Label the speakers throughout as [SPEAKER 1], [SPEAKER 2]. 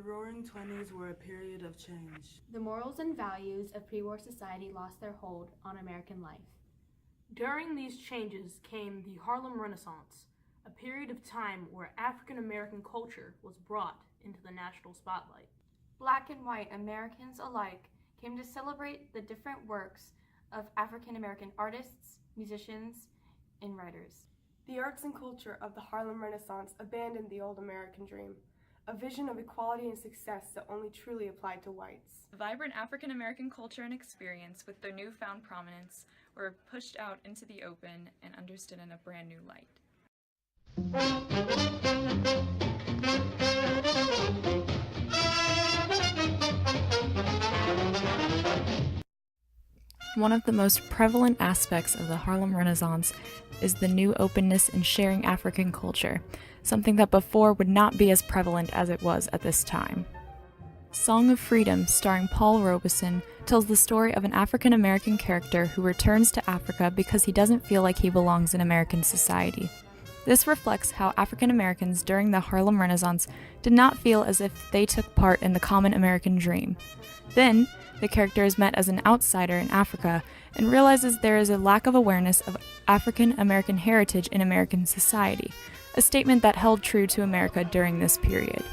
[SPEAKER 1] Roaring Twenties were a period of change.
[SPEAKER 2] The morals and values of pre-war society lost their hold on American life.
[SPEAKER 3] During these changes came the Harlem Renaissance, a period of time where African American culture was brought into the national spotlight.
[SPEAKER 4] Black and white Americans alike came to celebrate the different works of African American artists, musicians, and writers.
[SPEAKER 5] The arts and culture of the Harlem Renaissance abandoned the old American dream, a vision of equality and success that only truly applied to whites.
[SPEAKER 6] The vibrant African American culture and experience, with their newfound prominence, were pushed out into the open and understood in a brand new light.
[SPEAKER 7] One of the most prevalent aspects of the Harlem Renaissance is the new openness in sharing African culture, something that before would not be as prevalent as it was at this time. Song of Freedom, starring Paul Robeson, tells the story of an African-American character who returns to Africa because he doesn't feel like he belongs in American society. This reflects how African Americans during the Harlem Renaissance did not feel as if they took part in the common American dream. Then, the character is met as an outsider in Africa and realizes there is a lack of awareness of African American heritage in American society, a statement that held true to America during this period.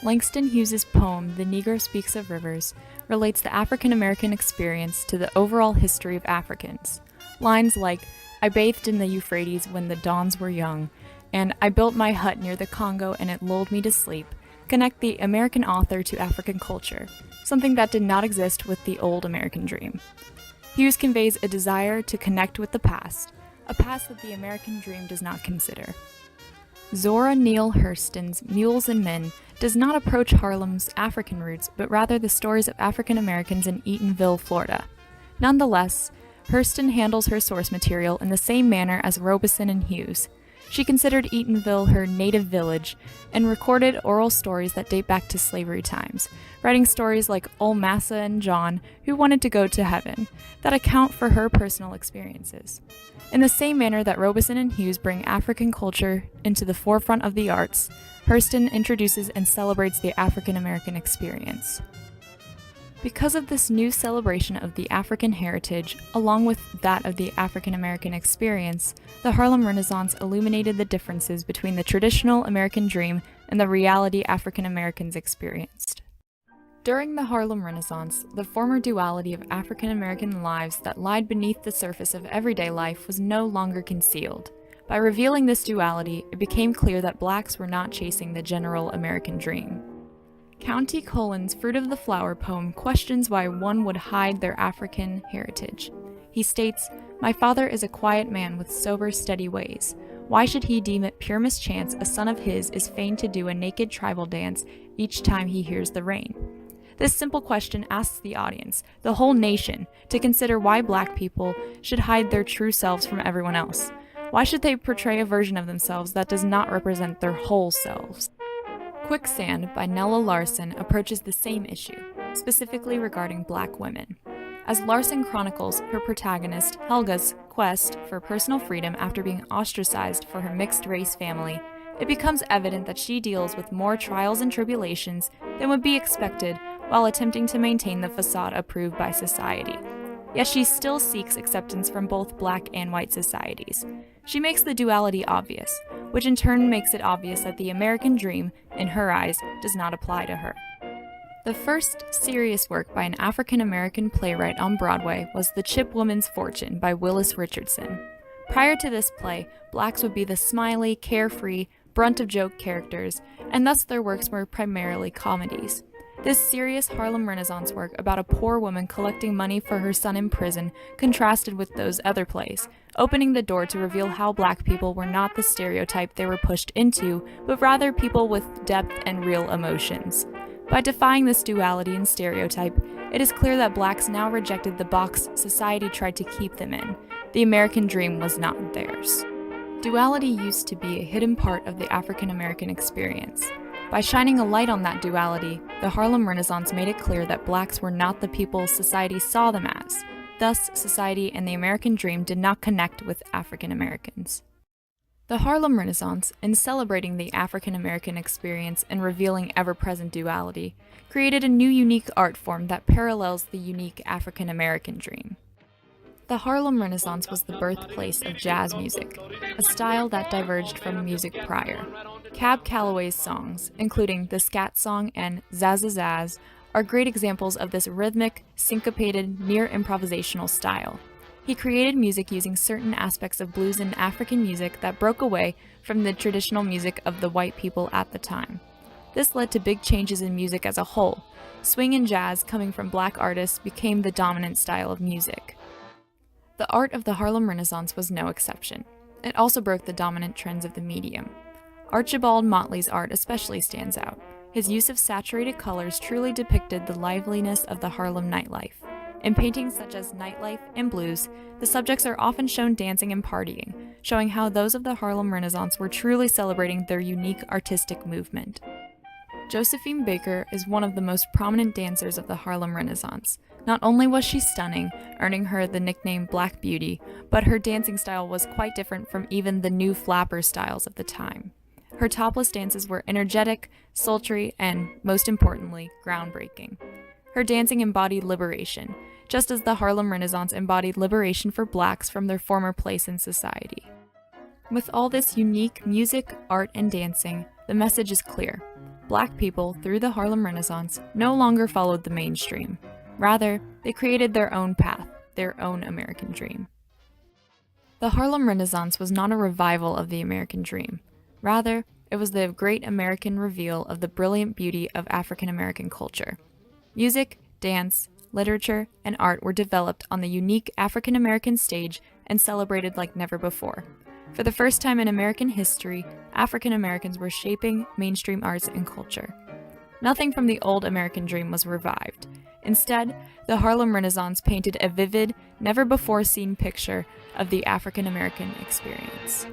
[SPEAKER 7] Langston Hughes's poem, The Negro Speaks of Rivers, relates the African American experience to the overall history of Africans. Lines like, "I bathed in the Euphrates when the dawns were young," and "I built my hut near the Congo and it lulled me to sleep," connect the American author to African culture, something that did not exist with the old American dream. Hughes conveys a desire to connect with the past, a past that the American dream does not consider. Zora Neale Hurston's Mules and Men does not approach Harlem's African roots, but rather the stories of African Americans in Eatonville, Florida. Nonetheless, Hurston handles her source material in the same manner as Robeson and Hughes. She considered Eatonville her native village and recorded oral stories that date back to slavery times, writing stories like Ol' Massa and John, who wanted to go to heaven, that account for her personal experiences. In the same manner that Robeson and Hughes bring African culture into the forefront of the arts, Hurston introduces and celebrates the African American experience. Because of this new celebration of the African heritage, along with that of the African American experience, the Harlem Renaissance illuminated the differences between the traditional American dream and the reality African Americans experienced. During the Harlem Renaissance, the former duality of African American lives that lied beneath the surface of everyday life was no longer concealed. By revealing this duality, it became clear that blacks were not chasing the general American dream. County Colin's Fruit of the Flower poem questions why one would hide their African heritage. He states, "My father is a quiet man with sober, steady ways. Why should he deem it pure mischance a son of his is fain to do a naked tribal dance each time he hears the rain?" This simple question asks the audience, the whole nation, to consider why black people should hide their true selves from everyone else. Why should they portray a version of themselves that does not represent their whole selves? Quicksand by Nella Larson approaches the same issue, specifically regarding black women. As Larson chronicles her protagonist, Helga's quest for personal freedom after being ostracized for her mixed-race family, it becomes evident that she deals with more trials and tribulations than would be expected while attempting to maintain the facade approved by society. Yet she still seeks acceptance from both black and white societies. She makes the duality obvious, which in turn makes it obvious that the American dream, in her eyes, does not apply to her. The first serious work by an African American playwright on Broadway was The Chip Woman's Fortune by Willis Richardson. Prior to this play, blacks would be the smiley, carefree, brunt-of-joke characters, and thus their works were primarily comedies. This serious Harlem Renaissance work about a poor woman collecting money for her son in prison contrasted with those other plays, opening the door to reveal how black people were not the stereotype they were pushed into, but rather people with depth and real emotions. By defying this duality and stereotype, it is clear that blacks now rejected the box society tried to keep them in. The American dream was not theirs. Duality used to be a hidden part of the African American experience. By shining a light on that duality, the Harlem Renaissance made it clear that blacks were not the people society saw them as. Thus, society and the American dream did not connect with African Americans. The Harlem Renaissance, in celebrating the African American experience and revealing ever-present duality, created a new unique art form that parallels the unique African American dream. The Harlem Renaissance was the birthplace of jazz music, a style that diverged from music prior. Cab Calloway's songs, including the Scat Song and Zaz, are great examples of this rhythmic, syncopated, near-improvisational style. He created music using certain aspects of blues and African music that broke away from the traditional music of the white people at the time. This led to big changes in music as a whole. Swing and jazz, coming from black artists, became the dominant style of music. The art of the Harlem Renaissance was no exception. It also broke the dominant trends of the medium. Archibald Motley's art especially stands out. His use of saturated colors truly depicted the liveliness of the Harlem nightlife. In paintings such as Nightlife and Blues, the subjects are often shown dancing and partying, showing how those of the Harlem Renaissance were truly celebrating their unique artistic movement. Josephine Baker is one of the most prominent dancers of the Harlem Renaissance. Not only was she stunning, earning her the nickname Black Beauty, but her dancing style was quite different from even the new flapper styles of the time. Her topless dances were energetic, sultry, and, most importantly, groundbreaking. Her dancing embodied liberation, just as the Harlem Renaissance embodied liberation for blacks from their former place in society. With all this unique music, art, and dancing, the message is clear. Black people, through the Harlem Renaissance, no longer followed the mainstream. Rather, they created their own path, their own American dream. The Harlem Renaissance was not a revival of the American dream. Rather, it was the great American reveal of the brilliant beauty of African American culture. Music, dance, literature, and art were developed on the unique African American stage and celebrated like never before. For the first time in American history, African Americans were shaping mainstream arts and culture. Nothing from the old American dream was revived. Instead, the Harlem Renaissance painted a vivid, never-before-seen picture of the African American experience.